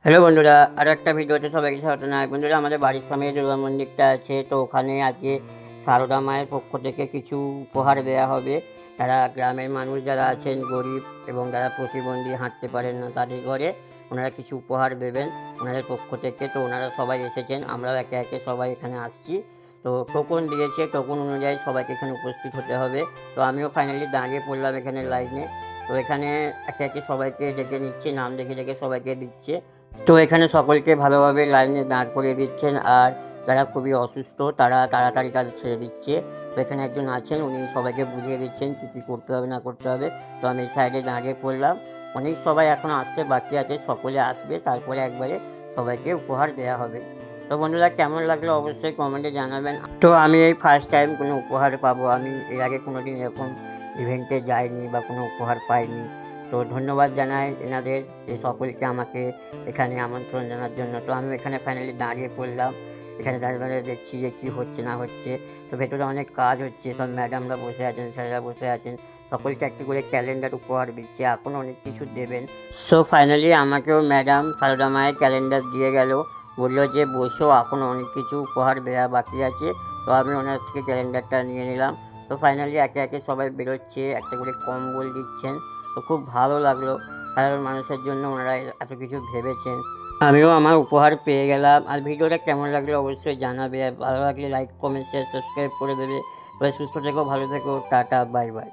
Hello বন্ধুরা, আরও একটা ভিডিওতে সবাইকে স্বাগত জানাই। বন্ধুরা, আমাদের বাড়ির সামনে দুর্গা মন্দিরটা আছে, তো ওখানে আজকে সারদা মায়ের পক্ষ থেকে কিছু উপহার দেওয়া হবে। তারা গ্রামের মানুষ যারা আছেন গরিব এবং যারা প্রতিবন্ধী, হাঁটতে পারেন না, তাদের ঘরে ওনারা কিছু উপহার দেবেন ওনাদের পক্ষ থেকে। তো ওনারা সবাই এসেছেন, আমরাও একে একে সবাই এখানে আসছি। তো টোকন দিয়েছে, টোকন অনুযায়ী সবাইকে এখানে উপস্থিত হতে হবে। তো আমিও ফাইনালি দাঁড়িয়ে পড়লাম এখানে লাইনে। তো এখানে একে একে সবাইকে ডেকে নিচ্ছে, নাম দেখে ডেকে সবাইকে দিচ্ছে। তো এখানে সকলকে ভালোভাবে লাইনে দাঁড় করিয়ে দিচ্ছেন, আর যারা খুবই অসুস্থ তারা তাড়াতাড়ি কাজ ছেড়ে দিচ্ছে। তো এখানে একজন আছেন, উনি সবাইকে বুঝিয়ে দিচ্ছেন কী কী করতে হবে না করতে হবে। তো আমি এই সাইডে দাঁড়িয়ে পড়লাম। অনেক সবাই এখন আসতে বাকি আছে, সকলে আসবে, তারপরে একবারে সবাইকে উপহার দেওয়া হবে। তো বন্ধুরা, কেমন লাগলো অবশ্যই কমেন্টে জানাবেন। তো আমি এই ফার্স্ট টাইম কোনো উপহার পাবো, আমি এর আগে কোনো দিন এরকম ইভেন্টে যাইনি বা কোনো উপহার পাইনি। তো ধন্যবাদ জানাই এনাদের, এই সকলকে আমাকে এখানে আমন্ত্রণ জানার জন্য। তো আমি এখানে ফাইনালি দাঁড়িয়ে পড়লাম। এখানে দাঁড়িয়ে দাঁড়িয়ে দেখছি যে কী হচ্ছে না হচ্ছে। তো ভেতরে অনেক কাজ হচ্ছে, সব ম্যাডামরা বসে আছেন, স্যাররা বসে আছেন, সকলকে একটি করে ক্যালেন্ডার উপহার দিচ্ছে, এখন অনেক কিছু দেবেন। সো ফাইনালি আমাকেও ম্যাডাম সারদা মায়ের ক্যালেন্ডার দিয়ে গেল, বললো যে বসো, এখন অনেক কিছু উপহার দেওয়া বাকি আছে। তো আমি ওনার থেকে ক্যালেন্ডারটা নিয়ে নিলাম। তো ফাইনালি একে একে সবাই বেরোচ্ছে, একটা করে কম্বল দিচ্ছেন। তো খুব ভালো লাগলো, সাধারণ মানুষের জন্য ওনারা এত কিছু ভেবেছেন। আমিও আমার উপহার পেয়ে গেলাম। আর ভিডিওটা কেমন লাগলো অবশ্যই জানাবে, আর ভালো লাগলে লাইক কমেন্ট শেয়ার সাবস্ক্রাইব করে দেবে। সবাই সুস্থ থেকো, ভালো থেকো, টাটা, বাই বাই।